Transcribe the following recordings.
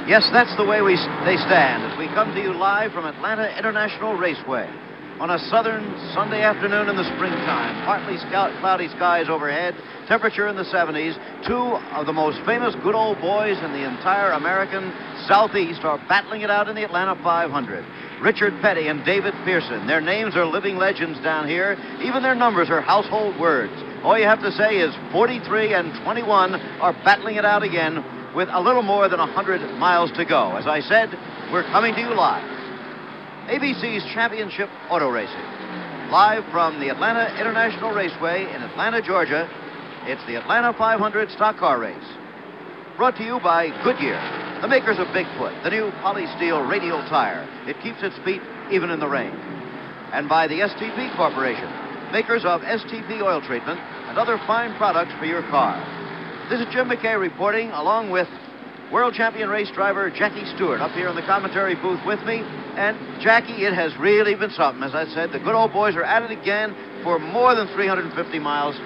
Yes, that's the way they stand as we come to you live from Atlanta International Raceway on a southern Sunday afternoon in the springtime. Partly cloudy skies overhead, temperature in the 70s. Two of the most famous good old boys in the entire American Southeast are battling it out in the Atlanta 500. Richard Petty and David Pearson. Their names are living legends down here. Even their numbers are household words. All you have to say is 43 and 21 are battling it out again with a little more than 100 miles to go. As I said, we're coming to you live. ABC's Championship Auto Racing. Live from the Atlanta International Raceway in Atlanta, Georgia, it's the Atlanta 500 Stock Car Race. Brought to you by Goodyear, the makers of Bigfoot, the new polysteel radial tire. It keeps its feet even in the rain. And by the STP Corporation, makers of STP oil treatment and other fine products for your car. This is Jim McKay reporting, along with world champion race driver Jackie Stewart up here in the commentary booth with me. And Jackie, it has really been something. As I said, the good old boys are at it again for more than 350 miles,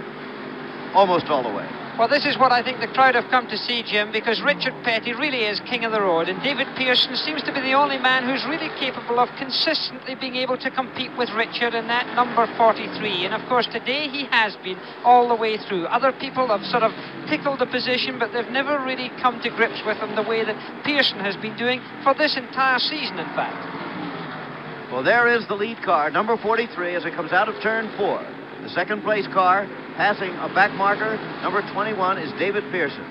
almost all the way. Well, this is what I think the crowd have come to see, Jim, because Richard Petty really is king of the road, and David Pearson seems to be the only man who's really capable of consistently being able to compete with Richard in that number 43. And of course, today he has been all the way through. Other people have sort of tickled the position, but they've never really come to grips with him the way that Pearson has been doing for this entire season, in fact. Well, there is the lead car, number 43, as it comes out of turn 4. The second place car, passing a back marker, number 21, is David Pearson.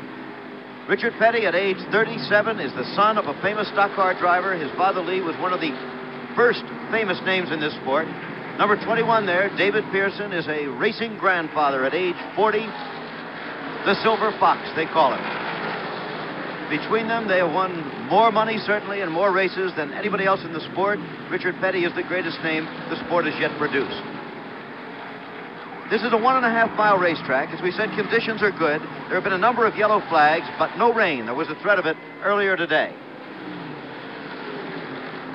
Richard Petty, at age 37, is the son of a famous stock car driver. His father, Lee, was one of the first famous names in this sport. Number 21 there, David Pearson, is a racing grandfather at age 40. The Silver Fox, they call him. Between them, they have won more money, certainly, and more races than anybody else in the sport. Richard Petty is the greatest name the sport has yet produced. This is a 1.5-mile racetrack. As we said, conditions are good. There have been a number of yellow flags, but no rain. There was a threat of it earlier today.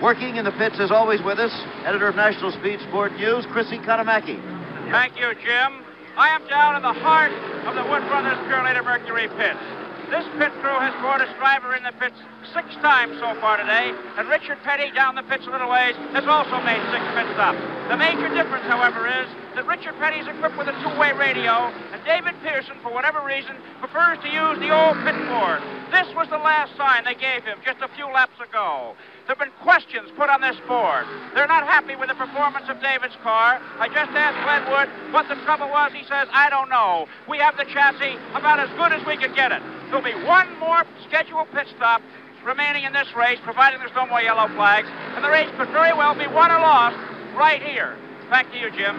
Working in the pits, as always, with us, editor of National Speed Sport News, Chrissy Katamaki. Thank you, Jim. I am down in the heart of the Wood Brothers Purelator Mercury pits. This pit crew has brought its driver in the pits 6 times so far today, and Richard Petty down the pits a little ways has also made 6 pit stops. The major difference, however, is that Richard Petty is equipped with a 2-way radio, and David Pearson, for whatever reason, prefers to use the old pit board. This was the last sign they gave him just a few laps ago. There have been questions put on this board. They're not happy with the performance of David's car. I just asked Glenwood what the trouble was. He says, I don't know. We have the chassis about as good as we could get it. There'll be one more scheduled pit stop remaining in this race, providing there's no more yellow flags, and the race could very well be won or lost right here. Back to you, Jim.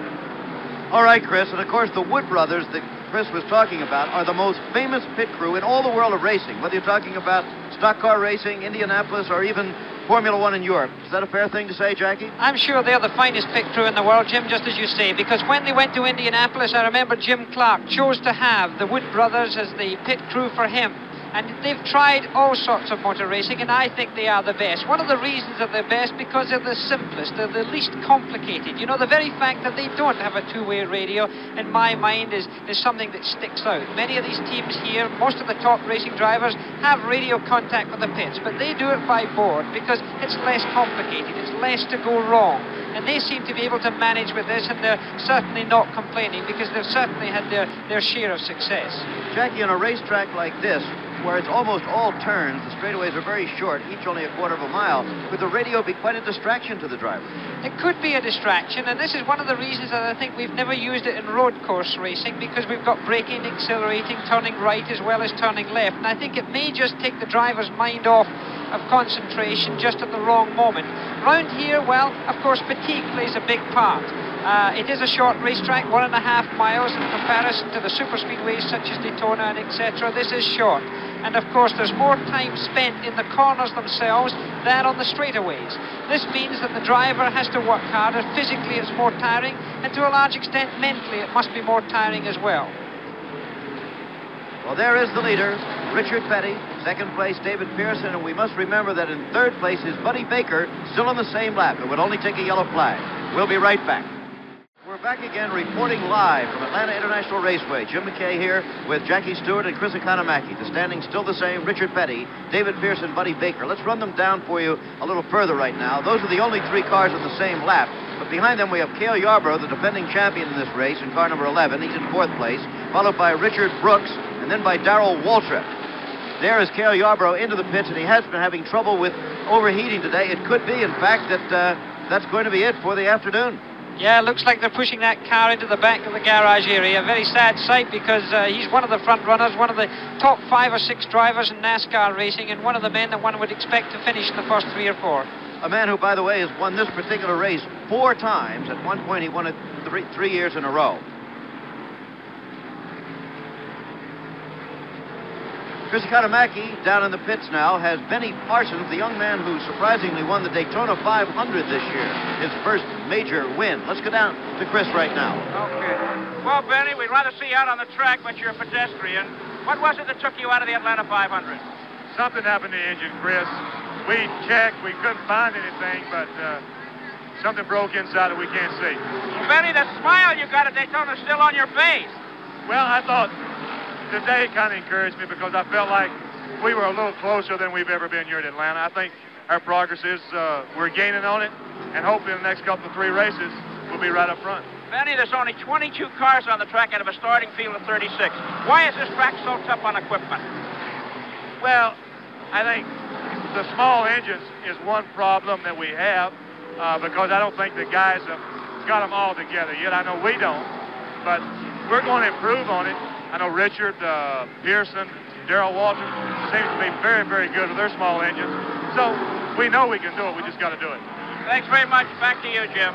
All right, Chris, and of course the Wood Brothers that Chris was talking about are the most famous pit crew in all the world of racing, whether you're talking about stock car racing, Indianapolis, or even Formula One in Europe. Is that a fair thing to say, Jackie? I'm sure they're the finest pit crew in the world, Jim, just as you say, because when they went to Indianapolis, I remember Jim Clark chose to have the Wood Brothers as the pit crew for him. And they've tried all sorts of motor racing, and I think they are the best. One of the reasons they're the best, because they're the simplest, they're the least complicated. You know, the very fact that they don't have a 2-way radio, in my mind, is something that sticks out. Many of these teams here, most of the top racing drivers, have radio contact with the pits, but they do it by board because it's less complicated, it's less to go wrong. And they seem to be able to manage with this, and they're certainly not complaining because they've certainly had their share of success. Jackie, on a racetrack like this, where it's almost all turns, the straightaways are very short, each only a quarter of a mile, could the radio be quite a distraction to the driver? It could be a distraction, and this is one of the reasons that I think we've never used it in road course racing, because we've got braking, accelerating, turning right as well as turning left, and I think it may just take the driver's mind off of concentration just at the wrong moment. Round here, well, of course, fatigue plays a big part. It is a short racetrack, 1.5 miles in comparison to the super speedways such as Daytona and etc. This is short. And of course, there's more time spent in the corners themselves than on the straightaways. This means that the driver has to work harder. Physically, it's more tiring, and to a large extent, mentally, it must be more tiring as well. Well, there is the leader, Richard Petty. Second place, David Pearson, and we must remember that in third place is Buddy Baker, still on the same lap. It would only take a yellow flag. We'll be right back. We're we're back again reporting live from Atlanta International Raceway. Jim McKay here with Jackie Stewart and Chris Economaki. The standings still the same. Richard Petty, David Pearson, Buddy Baker. Let's run them down for you a little further right now. Those are the only three cars on the same lap. But behind them we have Cale Yarborough, the defending champion in this race, in car number 11. He's in fourth place, followed by Richard Brooks, and then by Darrell Waltrip. There is Cale Yarborough into the pits, and he has been having trouble with overheating today. It could be, in fact, that that's going to be it for the afternoon. Yeah, looks like they're pushing that car into the back of the garage area. A very sad sight because he's one of the front runners, one of the top 5 or 6 drivers in NASCAR racing, and one of the men that one would expect to finish in the first 3 or 4. A man who, by the way, has won this particular race 4 times. At one point, he won it 3 years in a row. Chris Economaki, down in the pits now, has Benny Parsons, the young man who surprisingly won the Daytona 500 this year, his first major win. Let's go down to Chris right now. Okay. Well, Benny, we'd rather see you out on the track, but you're a pedestrian. What was it that took you out of the Atlanta 500? Something happened to the engine, Chris. We checked, we couldn't find anything, but something broke inside that we can't see. Well, Benny, the smile you got at Daytona is still on your face. Well, I thought today kind of encouraged me because I felt like we were a little closer than we've ever been here at Atlanta. I think our progress is we're gaining on it, and hopefully in the next couple of 3 races, we'll be right up front. Benny, there's only 22 cars on the track out of a starting field of 36. Why is this track so tough on equipment? Well, I think the small engines is one problem that we have because I don't think the guys have got them all together yet. I know we don't, but we're going to improve on it. I know Richard, Pearson, Darrell Waltrip seems to be very, very good with their small engines. So we know we can do it. We just got to do it. Thanks very much. Back to you, Jim.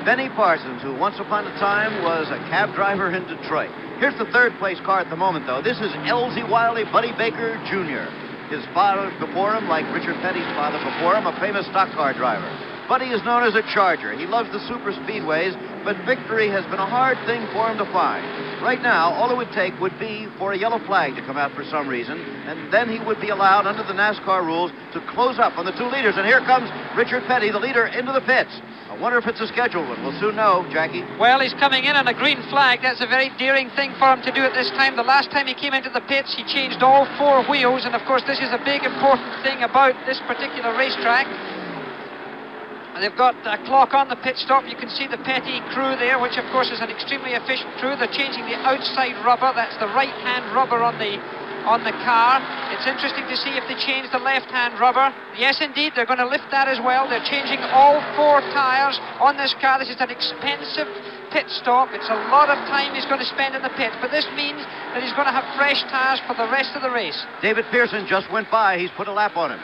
Benny Parsons, who once upon a time was a cab driver in Detroit. Here's the third place car at the moment, though. This is Elsie Wiley, Buddy Baker Jr. His father before him, like Richard Petty's father before him, a famous stock car driver. Buddy is known as a charger. He loves the super speedways, but victory has been a hard thing for him to find. Right now, all it would take would be for a yellow flag to come out for some reason, and then he would be allowed, under the NASCAR rules, to close up on the 2 leaders. And here comes Richard Petty, the leader, into the pits. I wonder if it's a scheduled one. We'll soon know, Jackie. Well, he's coming in on a green flag. That's a very daring thing for him to do at this time. The last time he came into the pits, he changed all 4 wheels, and of course this is a big important thing about this particular racetrack. They've got a clock on the pit stop. You can see the Petty crew there, which of course is an extremely efficient crew. They're changing the outside rubber. That's the right-hand rubber on the car. It's interesting to see if they change the left-hand rubber. Yes, indeed, they're going to lift that as well. They're changing all 4 tires on this car. This is an expensive pit stop. It's a lot of time he's going to spend in the pit, but this means that he's going to have fresh tires for the rest of the race. David Pearson just went by. He's put a lap on him.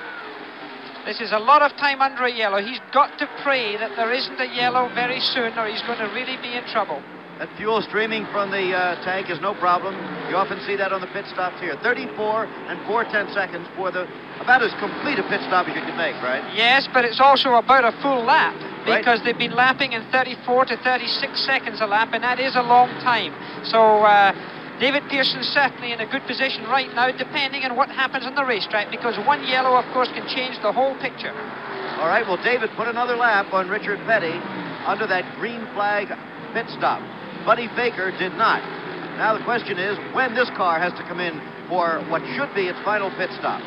This is a lot of time under a yellow. He's got to pray that there isn't a yellow very soon, or he's going to really be in trouble. That fuel streaming from the tank is no problem. You often see that on the pit stops here. 34 and 4/10 seconds for about as complete a pit stop as you can make, right? Yes, but it's also about a full lap, because right. They've been lapping in 34 to 36 seconds a lap, and that is a long time. So David Pearson's certainly in a good position right now, depending on what happens on the racetrack, because 1 yellow, of course, can change the whole picture. All right, well, David put another lap on Richard Petty under that green flag pit stop. Buddy Baker did not. Now the question is when this car has to come in for what should be its final pit stop.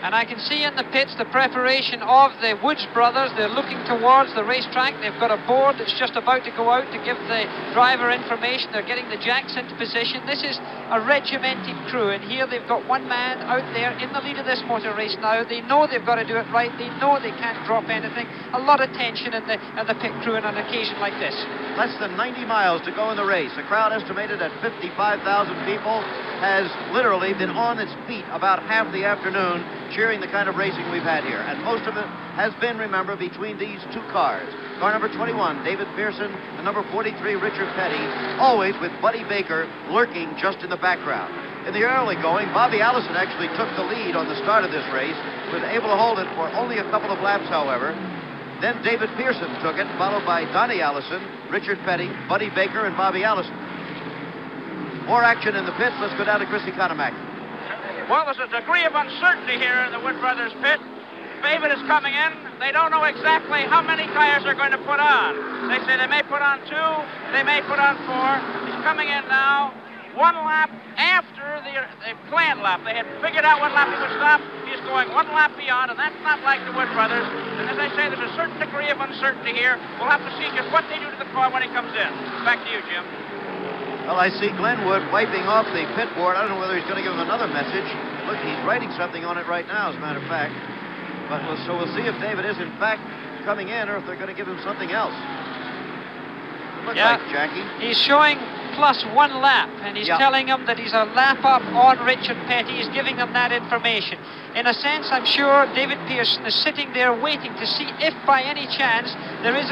And I can see in the pits the preparation of the Woods brothers. They're looking towards the racetrack. They've got a board that's just about to go out to give the driver information. They're getting the jacks into position. This is a regimented crew, and here they've got 1 man out there in the lead of this motor race now. They know they've got to do it right. They know they can't drop anything. A lot of tension in the pit crew on an occasion like this. Less than 90 miles to go in the race. A crowd estimated at 55,000 people has literally been on its feet about half the afternoon, cheering the kind of racing we've had here. And most of it has been, remember, between these 2 cars. Car number 21, David Pearson, and number 43, Richard Petty, always with Buddy Baker lurking just in the background. In the early going, Bobby Allison actually took the lead on the start of this race, was able to hold it for only a couple of laps, however. Then David Pearson took it, followed by Donnie Allison, Richard Petty, Buddy Baker, and Bobby Allison. More action in the pits. Let's go down to Chris Economaki. Well, there's a degree of uncertainty here in the Wood Brothers pit. David is coming in. They don't know exactly how many tires they're going to put on. They say they may put on 2, they may put on 4. He's coming in now, 1 lap after the planned lap. They had figured out what lap he would stop. He's going 1 lap beyond, and that's not like the Wood brothers. And as I say, there's a certain degree of uncertainty here. We'll have to see just what they do to the car when he comes in. Back to you, Jim. Well, I see Glenwood wiping off the pit board. I don't know whether he's going to give him another message. Look, he's writing something on it right now, as a matter of fact. But so we'll see if David is, in fact, coming in or if they're going to give him something else. It looks like, Jackie. He's showing +1 lap, and he's telling them that he's a lap up on Richard Petty. He's giving them that information. In a sense, I'm sure David Pearson is sitting there waiting to see if by any chance there is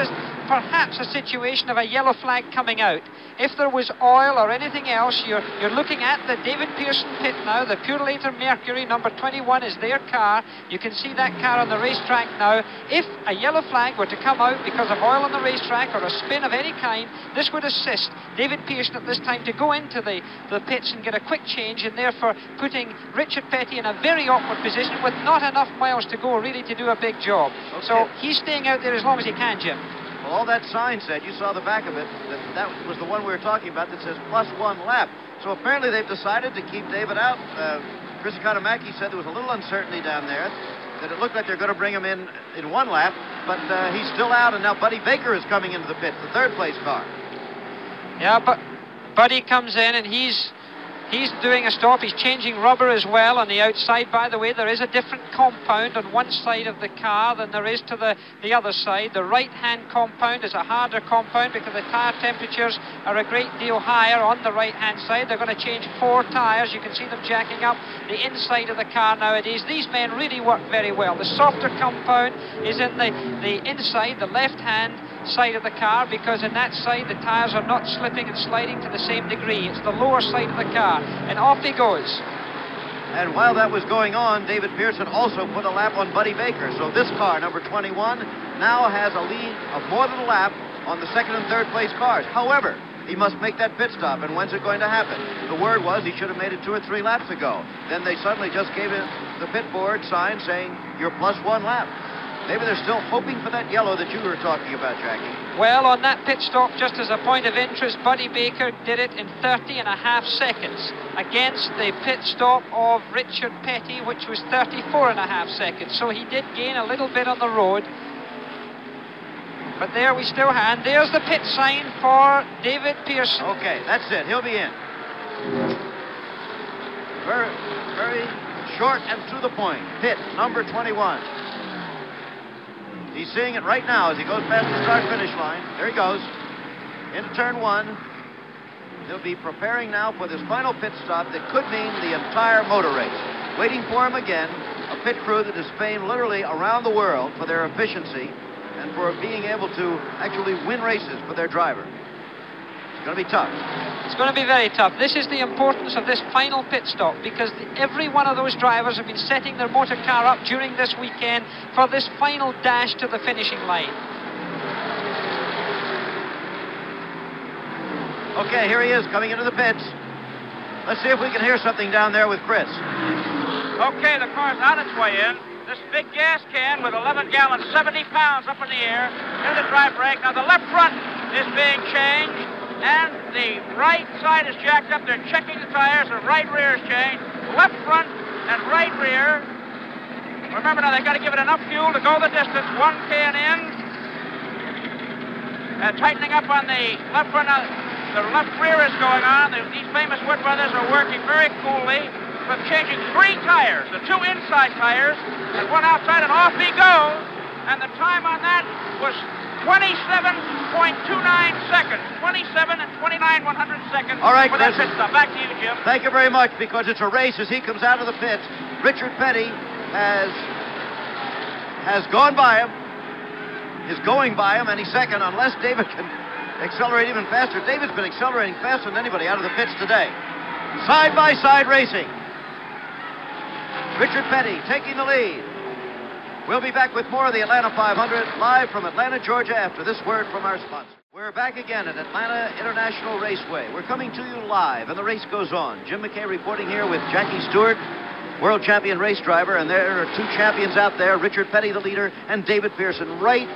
perhaps a situation of a yellow flag coming out. If there was oil or anything else, you're looking at the David Pearson pit now. The Purelator Mercury number 21 is their car. You can see that car on the racetrack now. If a yellow flag were to come out because of oil on the racetrack or a spin of any kind, this would assist David Pearson at this time to go into the pits and get a quick change, and therefore putting Richard Petty in a very awkward position with not enough miles to go really to do a big job. Okay. So he's staying out there as long as he can, Jim. Well, all that sign said, you saw the back of it, that was the one we were talking about that says +1 lap. So apparently they've decided to keep David out. Chris Economaki said there was a little uncertainty down there, that it looked like they're going to bring him in 1 lap, but he's still out, and now Buddy Baker is coming into the pit, the 3rd place car. Yeah, but Buddy comes in, and he's doing a stop. He's changing rubber as well on the outside. By the way, there is a different compound on one side of the car than there is to the other side. The right-hand compound is a harder compound because the tire temperatures are a great deal higher on the right-hand side. They're going to change 4 tires. You can see them jacking up the inside of the car nowadays. These men really work very well. The softer compound is in the inside, the left-hand side of the car, because in that side the tires are not slipping and sliding to the same degree. It's the lower side of the car, and off he goes. And while that was going on, David Pearson also put a lap on Buddy Baker. So this car, number 21, now has a lead of more than a lap on the 2nd and 3rd place cars. However, he must make that pit stop, and when's it going to happen? The word was he should have made it 2 or 3 laps ago. Then they suddenly just gave him the pit board sign saying you're +1 lap. Maybe they're still hoping for that yellow that you were talking about, Jackie. Well, on that pit stop, just as a point of interest, Buddy Baker did it in 30.5 seconds against the pit stop of Richard Petty, which was 34.5 seconds. So he did gain a little bit on the road. But there we still have. And there's the pit sign for David Pearson. Okay, that's it. He'll be in. Very, very short and to the point. Pit number 21. He's seeing it right now as he goes past the start-finish line. There he goes, into turn 1. He'll be preparing now for this final pit stop that could mean the entire motor race. Waiting for him again, a pit crew that is famed literally around the world for their efficiency and for being able to actually win races for their driver. It's going to be tough. It's going to be very tough. This is the importance of this final pit stop, because every one of those drivers have been setting their motor car up during this weekend for this final dash to the finishing line. Okay, here he is coming into the pits. Let's see if we can hear something down there with Chris. Okay, the car's on its way in. This big gas can with 11 gallons, 70 pounds up in the air, in the dry brake. Now the left front is being changed, and the right side is jacked up. They're checking the tires. The right rear is changed. Left front and right rear. Remember now, they've got to give it enough fuel to go the distance. 1 can in. And tightening up on the left front. Now, the left rear is going on. These famous Wood brothers are working very coolly, but changing 3 tires. The 2 inside tires and 1 outside, and off he goes. And the time on that was 27.29 seconds. 27 and 29/100 seconds. All right, for that pit stop. Back to you, Jim. Thank you very much, because it's a race as he comes out of the pits. Richard Petty has gone by him, is going by him any second, unless David can accelerate even faster. David's been accelerating faster than anybody out of the pits today. Side-by-side racing. Richard Petty taking the lead. We'll be back with more of the Atlanta 500 live from Atlanta, Georgia, after this word from our sponsor. We're back again at Atlanta International Raceway. We're coming to you live, and the race goes on. Jim McKay reporting here with Jackie Stewart. world champion race driver, and there are two champions out there, Richard Petty, the leader, and David Pearson, right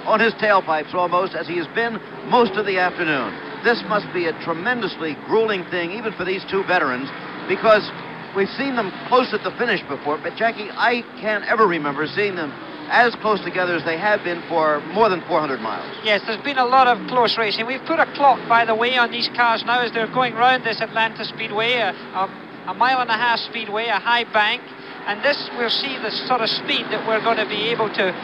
on his tailpipes almost, as he has been most of the afternoon. This must be a tremendously grueling thing, even for these two veterans, because we've seen them close at the finish before, but Jackie, I can't ever remember seeing them as close together as they have been for more than 400 miles. Yes, there's been a lot of close racing. We've put a clock, by the way, on these cars now as they're going round this Atlanta Speedway, a mile-and-a-half speedway, a high bank, and this we'll see the sort of speed that we're going to be able to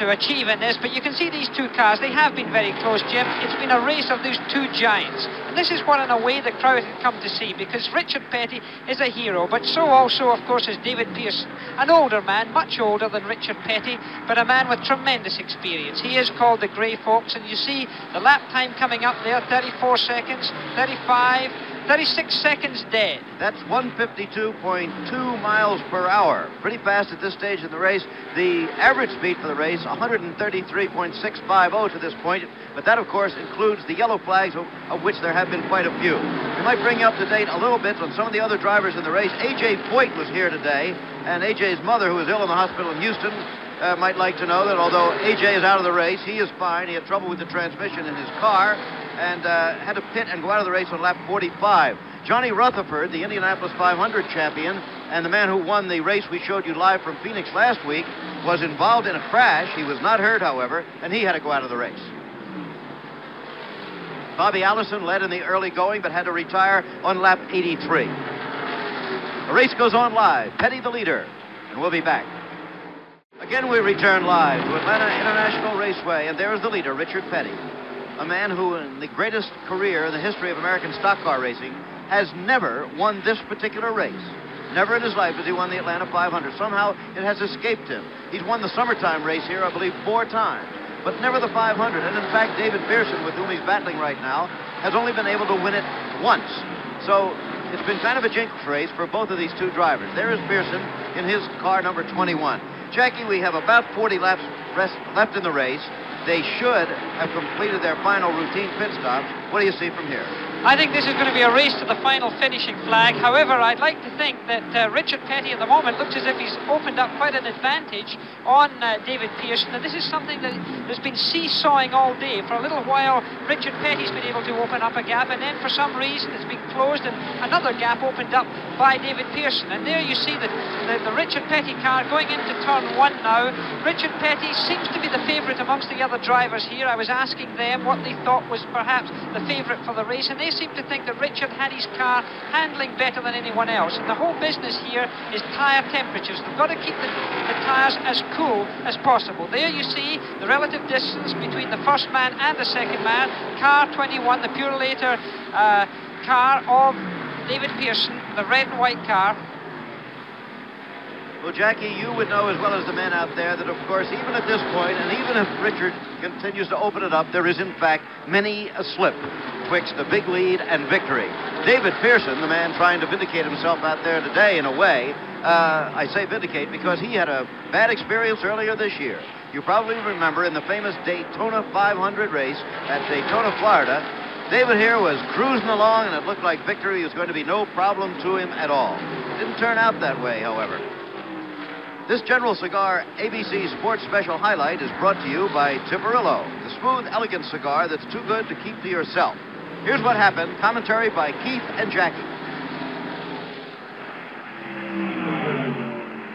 achieve in this. But you can see these two cars, they have been very close, Jim. It's been a race of these two giants, and this is what in a way the crowd had come to see, because Richard Petty is a hero, but so also of course is David Pearson, an older man, much older than Richard Petty, but a man with tremendous experience. He is called the Grey Fox, and you see the lap time coming up there, 34 seconds, 35, 36 seconds dead. That's 152.2 miles per hour. Pretty fast at this stage in the race. The average speed for the race, 133.650 to this point. But that, of course, includes the yellow flags, of which there have been quite a few. We might bring you up to date a little bit on some of the other drivers in the race. A.J. Foyt was here today, and A.J.'s mother, who is ill in the hospital in Houston, might like to know that although A.J. is out of the race, he is fine. He had trouble with the transmission in his car and had to pit and go out of the race on lap 45. Johnny Rutherford, the Indianapolis 500 champion, and the man who won the race we showed you live from Phoenix last week, was involved in a crash. He was not hurt, however, and he had to go out of the race. Bobby Allison led in the early going, but had to retire on lap 83. The race goes on live. Petty the leader, and we'll be back. Again, we return live to Atlanta International Raceway, and there is the leader, Richard Petty, a man who, in the greatest career in the history of American stock car racing, has never won this particular race. Never in his life has he won the Atlanta 500. Somehow it has escaped him. He's won the summertime race here, I believe, 4 times, but never the 500. And in fact, David Pearson, with whom he's battling right now, has only been able to win it once. So it's been kind of a jinx race for both of these two drivers. There is Pearson in his car number 21. Jackie, we have about 40 laps left in the race. They should have completed their final routine pit stops. What do you see from here? I think this is going to be a race to the final finishing flag. However, I'd like to think that Richard Petty at the moment looks as if he's opened up quite an advantage on David Pearson. And this is something that has been seesawing all day. For a little while, Richard Petty's been able to open up a gap, and then for some reason it's been closed and another gap opened up by David Pearson. And there you see the Richard Petty car going into turn 1 now. Richard Petty seems to be the favourite amongst the other drivers here. I was asking them what they thought was perhaps the favourite for the race, and they seem to think that Richard had his car handling better than anyone else. And the whole business here is tyre temperatures. They've got to keep the tyres as cool as possible. There you see the relative distance between the first man and the second man. Car 21, the Purelator car of David Pearson, the red and white car. Well, Jackie, you would know as well as the men out there that, of course, even at this point, and even if Richard continues to open it up, there is, in fact, many a slip twixt the big lead and victory. David Pearson, the man trying to vindicate himself out there today, in a way, I say vindicate because he had a bad experience earlier this year. You probably remember in the famous Daytona 500 race at Daytona, Florida, David here was cruising along, and it looked like victory was going to be no problem to him at all. It didn't turn out that way, however. This General Cigar ABC Sports Special Highlight is brought to you by Tiparillo, the smooth, elegant cigar that's too good to keep to yourself. Here's what happened. Commentary by Keith and Jackie.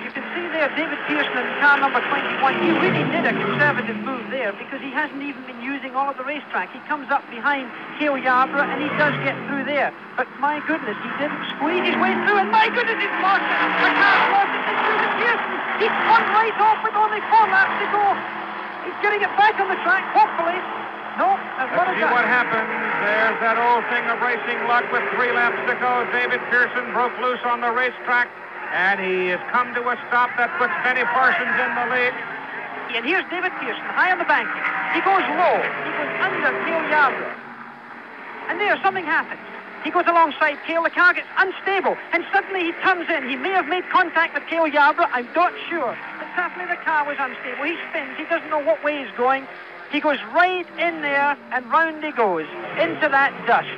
You can see there David Pearson in car number 21. He really did a conservative move there because he hasn't even been using all of the racetrack. He comes up behind Cale Yarborough and he does get through there. But my goodness, he didn't squeeze his way through, and my goodness, he's lost it. The car's lost it. It's David Pearson. He's run right off with only 4 laps to go. He's getting it back on the track, hopefully. No, let's see what happens. There's that old thing of racing luck with 3 laps to go. David Pearson broke loose on the racetrack, and he has come to a stop that puts Benny Parsons in the lead. And here's David Pearson, high on the bank. He goes low. He goes under Cale Yarborough. And there, something happens. He goes alongside Cale. The car gets unstable, and suddenly he turns in. He may have made contact with Cale Yarborough. I'm not sure. But certainly the car was unstable. He spins. He doesn't know what way he's going. He goes right in there, and round he goes into that dust.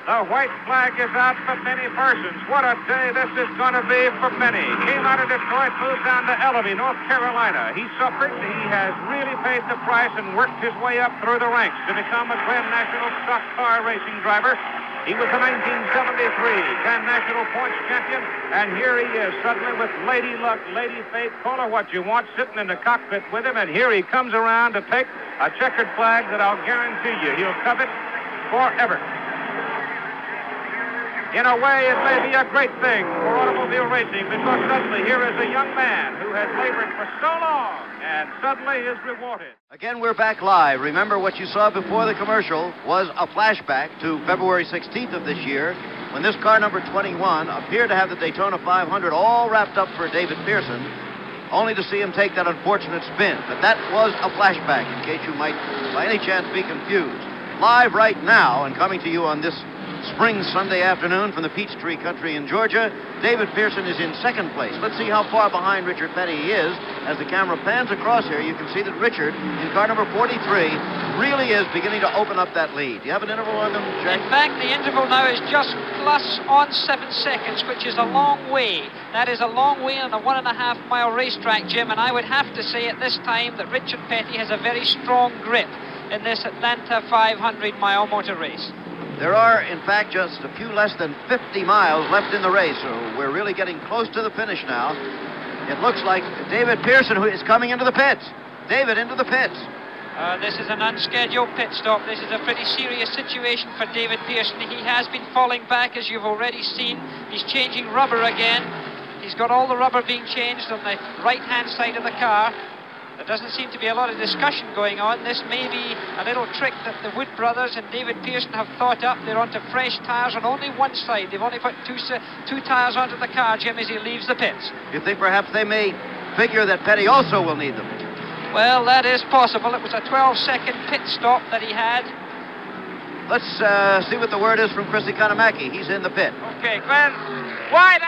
The white flag is out for Benny Parsons. What a day this is going to be for Benny. Came out of Detroit, moved down to Ellerby, North Carolina. He suffered. He has really paid the price and worked his way up through the ranks to become a Grand National stock car racing driver. He was the 1973 Grand National points champion, and here he is suddenly with Lady Luck, Lady Fate, call her what you want, sitting in the cockpit with him, and here he comes around to take a checkered flag that I'll guarantee you he'll covet forever. In a way, it may be a great thing for automobile racing because suddenly here is a young man who has labored for so long and suddenly is rewarded. Again, we're back live. Remember, what you saw before the commercial was a flashback to February 16th of this year when this car number 21 appeared to have the Daytona 500 all wrapped up for David Pearson, only to see him take that unfortunate spin. But that was a flashback, in case you might by any chance be confused. Live right now and coming to you on this spring Sunday afternoon from the Peachtree Country in Georgia, David Pearson is in second place. Let's see how far behind Richard Petty he is. As the camera pans across here, you can see that Richard, in car number 43, really is beginning to open up that lead. Do you have an interval on them, Jack? In fact, the interval now is just plus on 7 seconds, which is a long way. That is a long way on a 1.5-mile racetrack, Jim, and I would have to say at this time that Richard Petty has a very strong grip in this Atlanta 500-mile motor race. There are, in fact, just a few less than 50 miles left in the race, so we're really getting close to the finish now. It looks like David Pearson, who is coming into the pits. David, into the pits. This is an unscheduled pit stop. This is a pretty serious situation for David Pearson. He has been falling back, as you've already seen. He's changing rubber again. He's got all the rubber being changed on the right-hand side of the car. There doesn't seem to be a lot of discussion going on. This may be a little trick that the Wood brothers and David Pearson have thought up. They're onto fresh tyres on only one side. They've only put two tyres onto the car, Jim, as he leaves the pits. You think perhaps they may figure that Petty also will need them? Well, that is possible. It was a 12-second pit stop that he had. Let's see what the word is from Chrissy Kanamaki. He's in the pit. Okay, Glenn, why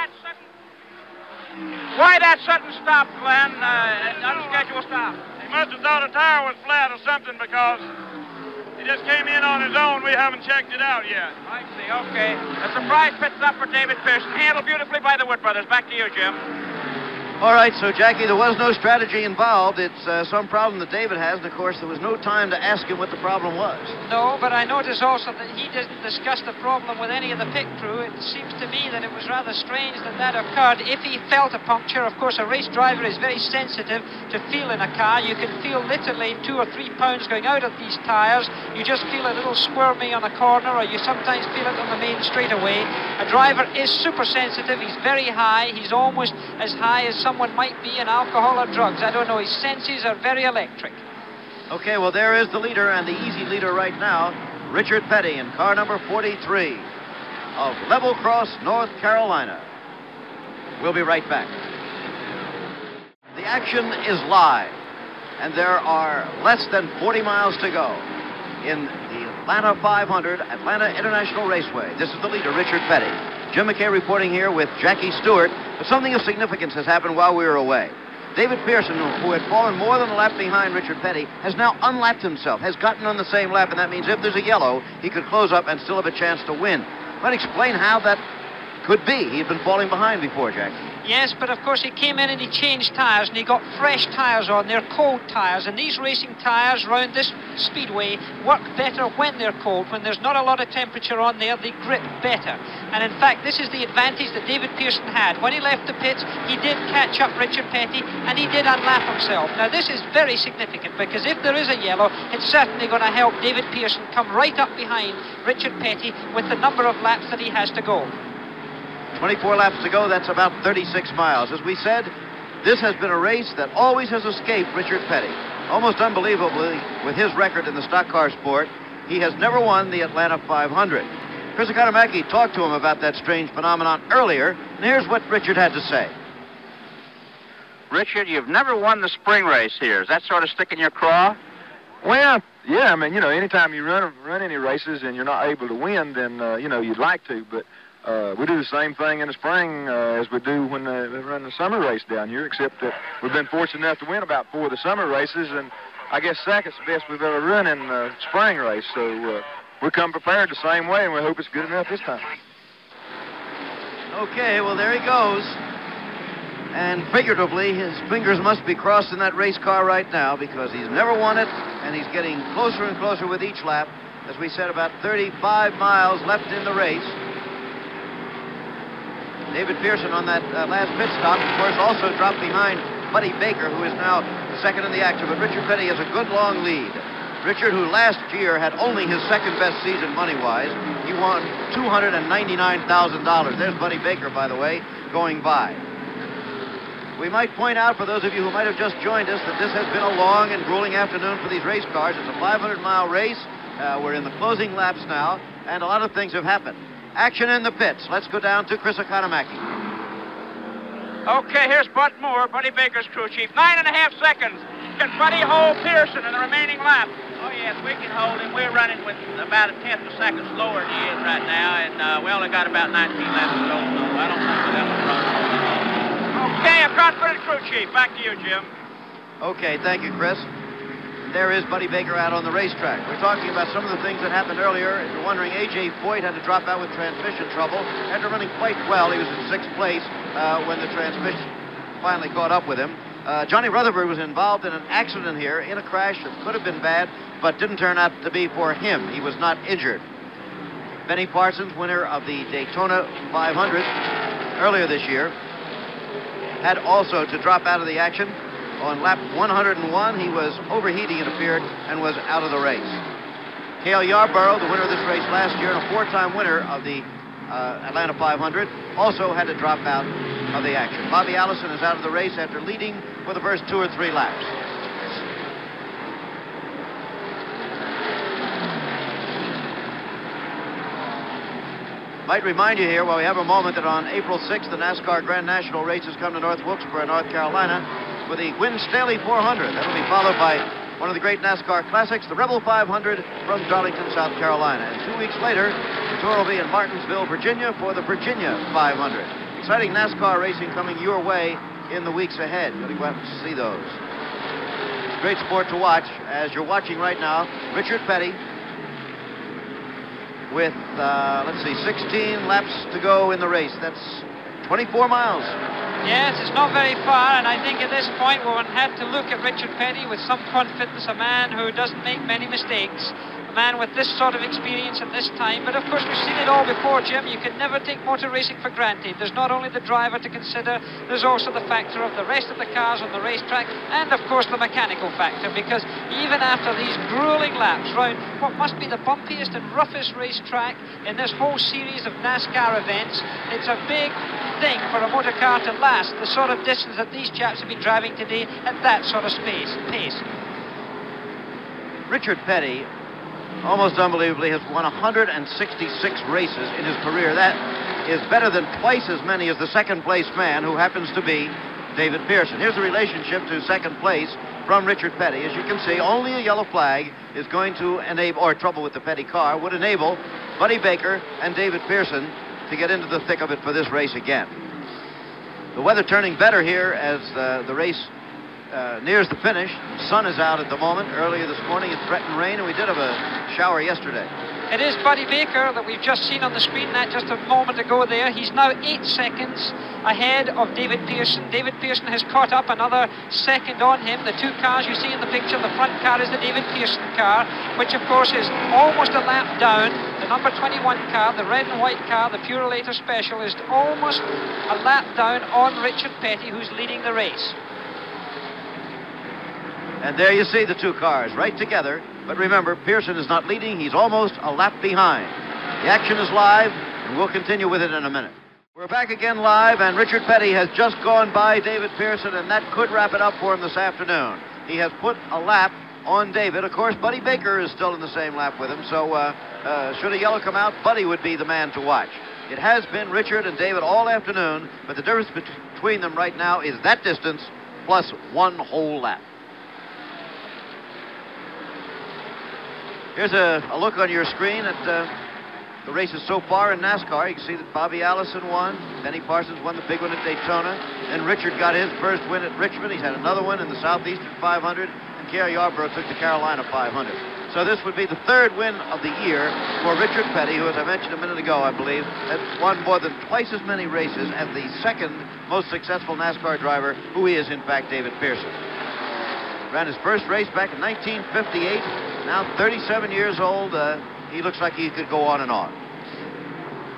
that sudden stop, Glenn? Unscheduled stop. He must have thought a tire was flat or something because he just came in on his own. We haven't checked it out yet. I see, okay. A surprise pit stop for David Pearson, handled beautifully by the Wood brothers. Back to you, Jim. All right, so, Jackie, there was no strategy involved. It's some problem that David has, and, of course, there was no time to ask him what the problem was. No, but I notice also that he didn't discuss the problem with any of the pit crew. It seems to me that it was rather strange that that occurred. If he felt a puncture, of course, a race driver is very sensitive to feel in a car. You can feel literally 2 or 3 pounds going out of these tires. You just feel a little squirmy on a corner, or you sometimes feel it on the main straightaway. A driver is super sensitive. He's very high. He's almost as high as someone might be in alcohol or drugs. I don't know. His senses are very electric. Okay, well, there is the leader, and the easy leader right now, Richard Petty in car number 43 of Level Cross, North Carolina. We'll be right back. The action is live, and there are less than 40 miles to go in the Atlanta 500, Atlanta International Raceway. This is the leader, Richard Petty. Jim McKay reporting here with Jackie Stewart, but something of significance has happened while we were away. David Pearson, who had fallen more than a lap behind Richard Petty, has now unlapped himself, has gotten on the same lap, and that means if there's a yellow, he could close up and still have a chance to win. But explain how that could be. He'd been falling behind before, Jack. Yes, but of course he came in and he changed tyres, and he got fresh tyres on. They're cold tyres, and these racing tyres around this speedway work better when they're cold. When there's not a lot of temperature on there, they grip better. And in fact, this is the advantage that David Pearson had. When he left the pits, he did catch up Richard Petty, and he did unlap himself. Now, this is very significant, because if there is a yellow, it's certainly going to help David Pearson come right up behind Richard Petty with the number of laps that he has to go. 24 laps to go, that's about 36 miles. As we said, this has been a race that always has escaped Richard Petty. Almost unbelievably, with his record in the stock car sport, he has never won the Atlanta 500. Chris Economaki talked to him about that strange phenomenon earlier, and here's what Richard had to say. Richard, you've never won the spring race here. Is that sort of sticking your craw? Well, yeah, I mean, you know, anytime you run any races and you're not able to win, then, you know, you'd like to, but we do the same thing in the spring as we do when they run the summer race down here, except that we've been fortunate enough to win about 4 of the summer races, and I guess second's the best we've ever run in the spring race. So, we come prepared the same way, and we hope it's good enough this time. Okay, well, there he goes. And figuratively, his fingers must be crossed in that race car right now because he's never won it, and he's getting closer and closer with each lap. As we said, about 35 miles left in the race. David Pearson on that last pit stop, of course, also dropped behind Buddy Baker, who is now second in the action. But Richard Petty has a good long lead. Richard, who last year had only his second-best season money-wise, he won $299,000. There's Buddy Baker, by the way, going by. We might point out, for those of you who might have just joined us, that this has been a long and grueling afternoon for these race cars. It's a 500-mile race. We're in the closing laps now, and a lot of things have happened. Action in the pits. Let's go down to Chris Economaki. Okay, here's Bud Moore, Buddy Baker's crew chief. 9.5 seconds. Can Buddy hold Pearson in the remaining lap? Oh, yes, we can hold him. We're running with about a tenth of a second slower than he is right now, and we only got about 19 laps to go, so I don't think we'll have a problem. Okay, a confident crew chief. Back to you, Jim. Okay, thank you, Chris. There is Buddy Baker out on the racetrack. We're talking about some of the things that happened earlier. If you're wondering, A.J. Foyt had to drop out with transmission trouble. After running quite well, he was in 6th place when the transmission finally caught up with him. Johnny Rutherford was involved in an accident here, in a crash that could have been bad, but didn't turn out to be for him. He was not injured. Benny Parsons, winner of the Daytona 500 earlier this year, had also to drop out of the action. On lap 101, he was overheating, it appeared, and was out of the race. Cale Yarborough, the winner of this race last year and a 4-time winner of the Atlanta 500, also had to drop out of the action. Bobby Allison is out of the race after leading for the first 2 or 3 laps. Might remind you here, while we have a moment, that on April 6th, the NASCAR Grand National races come to North Wilkesboro, North Carolina, with the Win Staley 400. That'll be followed by one of the great NASCAR classics, the Rebel 500 from Darlington, South Carolina. And 2 weeks later, the tour will be in Martinsville, Virginia for the Virginia 500. Exciting NASCAR racing coming your way in the weeks ahead. You'll go out and see those. It's a great sport to watch. As you're watching right now, Richard Petty with, 16 laps to go in the race. That's 24 miles. Yes, it's not very far, and I think at this point one had to look at Richard Petty with some confidence, a man who doesn't make many mistakes, a man with this sort of experience at this time. But of course, we've seen it all before, Jim. You can never take motor racing for granted. There's not only the driver to consider, there's also the factor of the rest of the cars on the racetrack, and of course the mechanical factor, because even after these grueling laps round what must be the bumpiest and roughest racetrack in this whole series of NASCAR events, it's a big thing for a motor car to last the sort of distance that these chaps have been driving today at that sort of pace. Richard Petty, almost unbelievably, has won 166 races in his career. That is better than twice as many as the second-place man, who happens to be David Pearson. Here's the relationship to second place from Richard Petty. As you can see, only a yellow flag is going to enable, or trouble with the Petty car, would enable Buddy Baker and David Pearson to get into the thick of it for this race again. The weather turning better here as the race nears the finish. The sun is out at the moment. Earlier this morning it threatened rain, and we did have a shower yesterday. It is Buddy Baker that we've just seen on the screen that just a moment ago there. He's now 8 seconds ahead of David Pearson. David Pearson has caught up another second on him. The 2 cars you see in the picture, the front car is the David Pearson car, which of course is almost a lap down. The number 21 car, the red and white car, the Purelator Special, is almost a lap down on Richard Petty, who's leading the race. And there you see the 2 cars right together. But remember, Pearson is not leading. He's almost a lap behind. The action is live, and we'll continue with it in a minute. We're back again live, and Richard Petty has just gone by David Pearson, and that could wrap it up for him this afternoon. He has put a lap on David. Of course, Buddy Baker is still in the same lap with him, so should a yellow come out, Buddy would be the man to watch. It has been Richard and David all afternoon, but the difference between them right now is that distance plus 1 whole lap. Here's a look on your screen at the races so far in NASCAR. You can see that Bobby Allison won. Benny Parsons won the big one at Daytona. Then Richard got his first win at Richmond. He's had another one in the Southeastern 500. And Cale Yarborough took the Carolina 500. So this would be the third win of the year for Richard Petty, who, as I mentioned a minute ago, I believe, has won more than twice as many races as the second most successful NASCAR driver, who is, in fact, David Pearson. Ran his first race back in 1958. Now 37 years old. He looks like he could go on and on.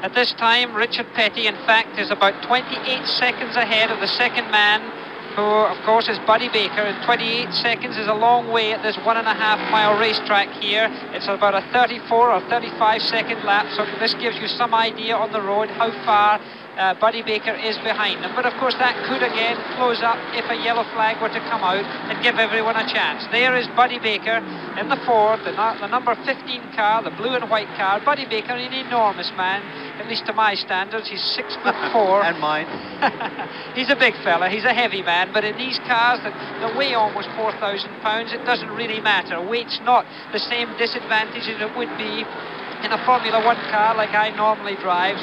At this time, Richard Petty, in fact, is about 28 seconds ahead of the second man, who, of course, is Buddy Baker. And 28 seconds is a long way at this 1.5-mile racetrack here. It's about a 34 or 35-second lap, so this gives you some idea on the road how far Buddy Baker is behind them. But of course that could again close up if a yellow flag were to come out and give everyone a chance. There is Buddy Baker in the Ford, the number 15 car, the blue and white car. Buddy Baker, an enormous man, at least to my standards. He's 6'4". And mine. He's a big fella, he's a heavy man, but in these cars that weigh almost 4,000 pounds, it doesn't really matter. Weight's not the same disadvantage as it would be in a Formula 1 car like I normally drive.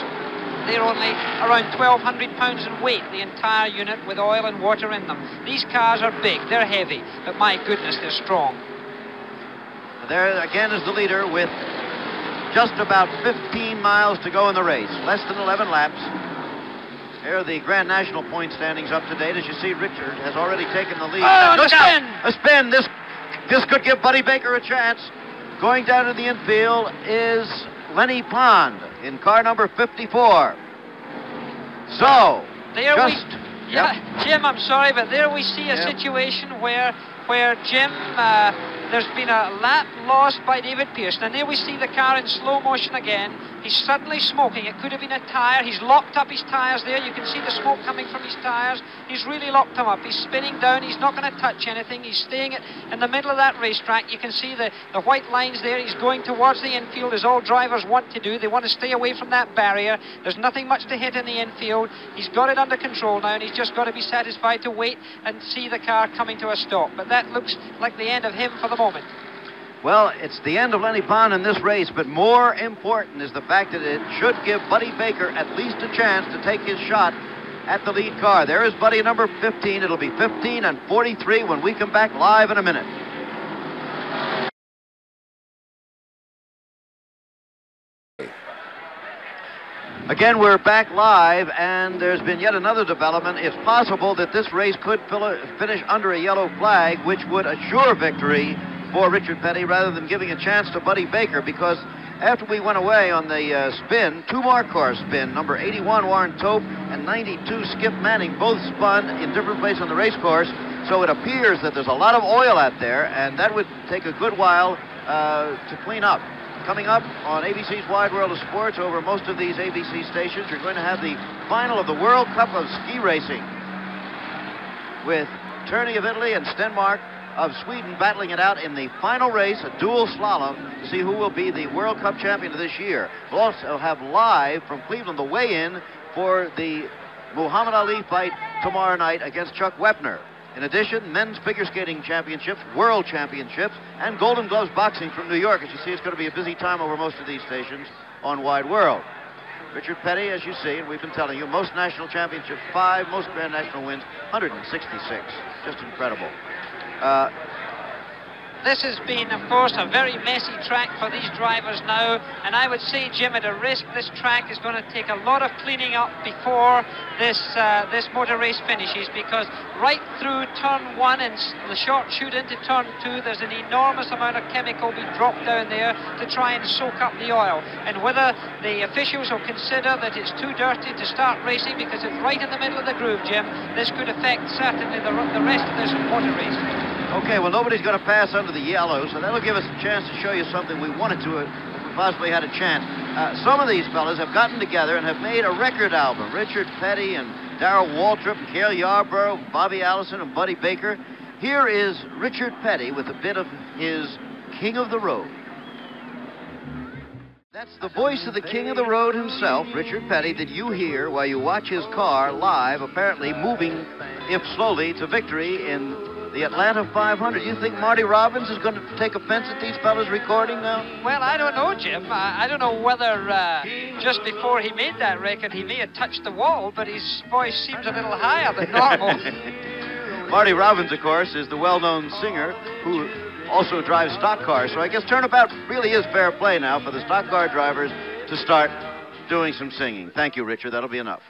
They're only around 1,200 pounds in weight, the entire unit, with oil and water in them. These cars are big, they're heavy, but my goodness, they're strong. There again is the leader with just about 15 miles to go in the race, less than 11 laps. Here are the Grand National point standings up to date. As you see, Richard has already taken the lead. Oh, a spin! A spin! This could give Buddy Baker a chance. Going down to the infield is Lenny Pond in car number 54. So, Jim, I'm sorry, but there we see a situation where Jim, there's been a lap lost by David Pearson, and there we see the car in slow motion again. He's suddenly smoking. It could have been a tire. He's locked up his tires there. You can see the smoke coming from his tires. He's really locked them up. He's spinning down. He's not going to touch anything. He's staying in the middle of that racetrack. You can see the white lines there. He's going towards the infield, as all drivers want to do. They want to stay away from that barrier. There's nothing much to hit in the infield. He's got it under control now, and he's just got to be satisfied to wait and see the car coming to a stop. But that looks like the end of him for the moment. Well, it's the end of Lenny Pond in this race, but more important is the fact that it should give Buddy Baker at least a chance to take his shot at the lead car. There is Buddy number 15. It'll be 15 and 43 when we come back live in a minute. Again, we're back live, and there's been yet another development. It's possible that this race could finish under a yellow flag, which would assure victory for Richard Petty rather than giving a chance to Buddy Baker, because after we went away on the spin, two more cars spin. Number 81, Warren Tope, and 92, Skip Manning, both spun in different places on the race course. So it appears that there's a lot of oil out there, and that would take a good while to clean up. Coming up on ABC's Wide World of Sports, over most of these ABC stations, you're going to have the final of the World Cup of ski racing, with Turney of Italy and Stenmark of Sweden battling it out in the final race, a dual slalom, to see who will be the World Cup champion of this year. We'll also have live from Cleveland the weigh-in for the Muhammad Ali fight tomorrow night against Chuck Wepner. In addition, men's figure skating championships, world championships, and Golden Gloves boxing from New York. As you see, it's going to be a busy time over most of these stations on Wide World. Richard Petty, as you see, and we've been telling you, most national championships, 5, most Grand National wins, 166. Just incredible. This has been, of course, a very messy track for these drivers now, and I would say, Jim, at a risk, this track is going to take a lot of cleaning up before this motor race finishes, because right through turn 1 and the short chute into turn 2, there's an enormous amount of chemical being dropped down there to try and soak up the oil. And whether the officials will consider that it's too dirty to start racing because it's right in the middle of the groove, Jim, this could affect certainly the rest of this motor race. Okay, well, nobody's going to pass under the yellow, so that'll give us a chance to show you something we wanted to if we possibly had a chance. Some of these fellas have gotten together and have made a record album. Richard Petty and Darrell Waltrip and Cale Yarborough, Bobby Allison and Buddy Baker. Here is Richard Petty with a bit of his King of the Road. That's the voice of the King of the Road himself, Richard Petty, that you hear while you watch his car live, apparently moving, if slowly, to victory in the Atlanta 500. You think Marty Robbins is going to take offense at these fellas recording now? Well, I don't know, Jim. I don't know whether just before he made that record he may have touched the wall, but his voice seems a little higher than normal. Marty Robbins, of course, is the well-known singer who also drives stock cars. So I guess turnabout really is fair play now for the stock car drivers to start doing some singing. Thank you, Richard. That'll be enough.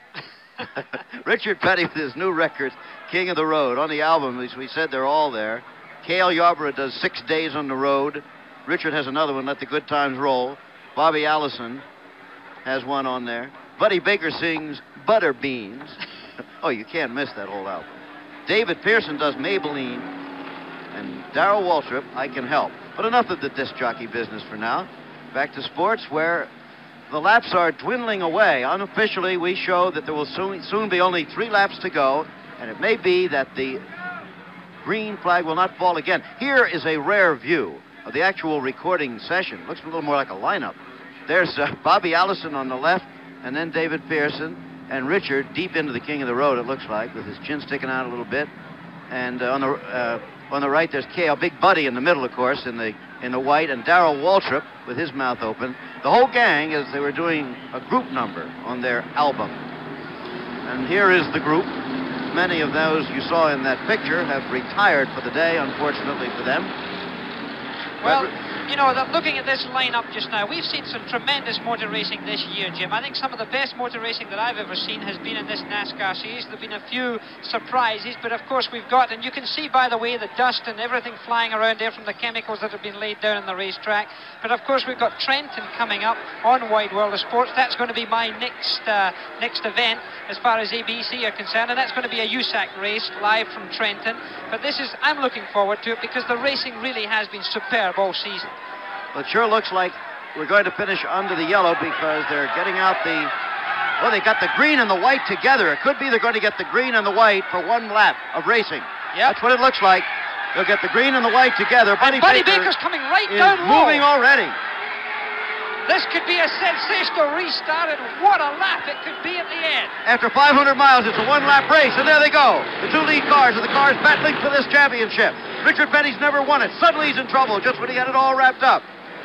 Richard Petty with his new record, King of the Road. On the album, as we said, they're all there. Cale Yarborough does 6 days on the road. Richard has another one, Let the Good Times Roll. Bobby Allison has one on there. Buddy Baker sings Butter Beans. Oh, you can't miss that whole album. David Pearson does Maybelline. And Darrell Waltrip, I Can Help. But enough of the disc jockey business for now. Back to sports, where the laps are dwindling away. Unofficially, we show that there will soon be only 3 laps to go, and it may be that the green flag will not fall again. Here is a rare view of the actual recording session. Looks a little more like a lineup. There's Bobby Allison on the left, and then David Pearson, and Richard deep into the King of the Road, it looks like, with his chin sticking out a little bit. And on the right, there's Cale, Big Buddy in the middle, of course, in the white, and Darrell Waltrip with his mouth open. The whole gang, as they were doing a group number on their album. And here is the group. Many of those you saw in that picture have retired for the day, unfortunately for them. Well, you know, looking at this lineup just now, we've seen some tremendous motor racing this year, Jim. I think some of the best motor racing that I've ever seen has been in this NASCAR series. There have been a few surprises, but of course we've got, and you can see, by the way, the dust and everything flying around there from the chemicals that have been laid down on the racetrack. But of course we've got Trenton coming up on Wide World of Sports. That's going to be my next event as far as ABC are concerned, and that's going to be a USAC race live from Trenton. But I'm looking forward to it because the racing really has been superb all season. Well, it sure looks like we're going to finish under the yellow because they're getting out well, they got the green and the white together. It could be they're going to get the green and the white for 1 lap of racing. Yeah, that's what it looks like. They'll get the green and the white together. Buddy Baker's coming right is down low. Moving already. This could be a sensational restart, and what a lap it could be at the end. After 500 miles, it's a 1-lap race, and there they go. The 2 lead cars are the cars battling for this championship. Richard Petty's never won it. Suddenly he's in trouble just when he had it all wrapped up.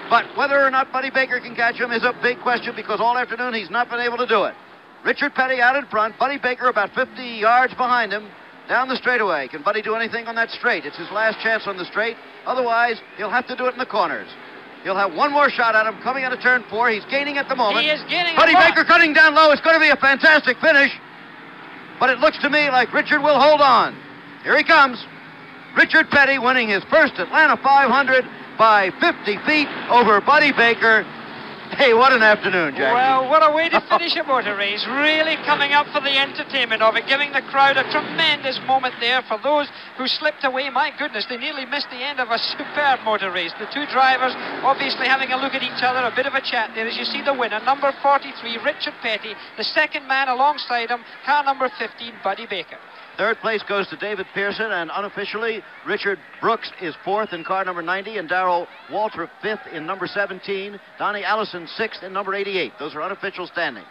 But whether or not Buddy Baker can catch him is a big question because all afternoon he's not been able to do it. Richard Petty out in front, Buddy Baker about 50 yards behind him down the straightaway. Can Buddy do anything on that straight? It's his last chance on the straight. Otherwise, he'll have to do it in the corners. He'll have one more shot at him coming out of turn 4. He's gaining at the moment. He is gaining. Buddy Baker cutting down low. It's going to be a fantastic finish. But it looks to me like Richard will hold on. Here he comes. Richard Petty winning his first Atlanta 500 by 50 feet over Buddy Baker. Hey, what an afternoon, Jack. Well, what a way to finish a motor race. Really coming up for the entertainment of it, giving the crowd a tremendous moment there. For those who slipped away, my goodness, they nearly missed the end of a superb motor race. The 2 drivers obviously having a look at each other, a bit of a chat there as you see the winner, number 43, Richard Petty. The second man alongside him, car number 15, Buddy Baker. Third place goes to David Pearson, and unofficially, Richard Brooks is 4th in car number 90, and Darrell Waltrip 5th in number 17, Donnie Allison 6th in number 88. Those are unofficial standings.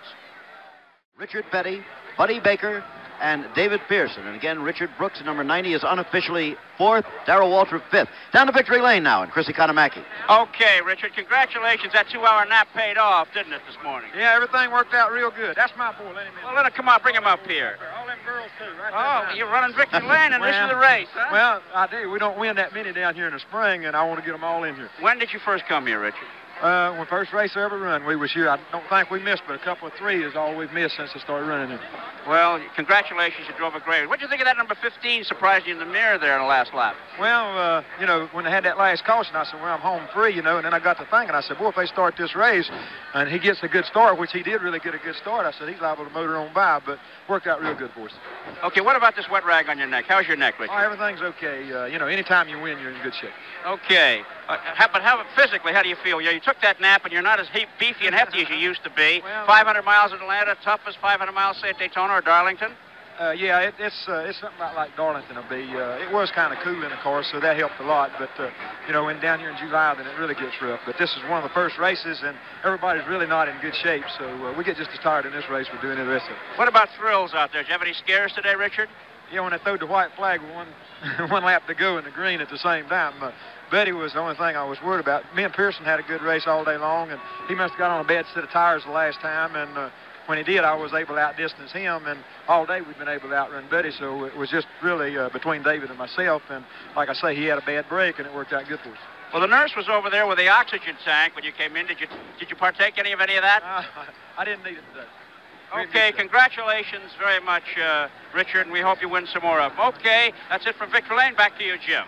Richard Petty, Buddy Baker, and David Pearson. And again, Richard Brooks in number 90 is unofficially 4th, Darrell Waltrip 5th. Down to victory lane now, and Chris Economaki. Okay, Richard, congratulations. That 2-hour nap paid off, didn't it, this morning? Yeah, everything worked out real good. That's my boy, let him in. Well, let him come on, bring him up here. All them girls, too. Right Oh, you're running victory lane, and this is the race, huh? Well, I do. We don't win that many down here in the spring, and I want to get them all in here. When did you first come here, Richard? When first race I ever run, we was here. I don't think we missed, but a couple of 3 is all we've missed since I started running here. Well, congratulations, you drove a great. What did you think of that number 15 surprised you in the mirror there in the last lap? Well, you know, when they had that last caution, I said, well, I'm home free, you know, and then I got to thinking, I said, boy, if they start this race and he gets a good start, which he did really get a good start, I said, he's liable to motor on by, but worked out real good for us. Okay, what about this wet rag on your neck? How's your neck, Richard? Oh, everything's okay. You know, anytime you win, you're in good shape. Okay. But physically, how do you feel? You took that nap and you're not as beefy and hefty as you used to be. Well, 500 miles in Atlanta, tough as 500 miles, say, at Daytona or Darlington? Yeah, it's something like Darlington will be. It was kind of cool in the car, so that helped a lot. But, you know, down here in July, then it really gets rough. But this is one of the first races, and everybody's really not in good shape. So we get just as tired in this race we're doing in the rest of it. What about thrills out there? Did you have any scares today, Richard? when they threw the white flag with one lap to go in the green at the same time. Betty was the only thing I was worried about. Me and Pearson had a good race all day long, and he must have got on a bad set of tires the last time, and when he did, I was able to outdistance him, and all day we've been able to outrun Betty, so it was just really between David and myself, and like I say, he had a bad break, and it worked out good for us. Well, the nurse was over there with the oxygen tank when you came in. Did you partake any of that? I didn't need it today. Okay, congratulations very much, Richard, and we hope you win some more of them. Okay, that's it from Victor Lane. Back to you, Jim.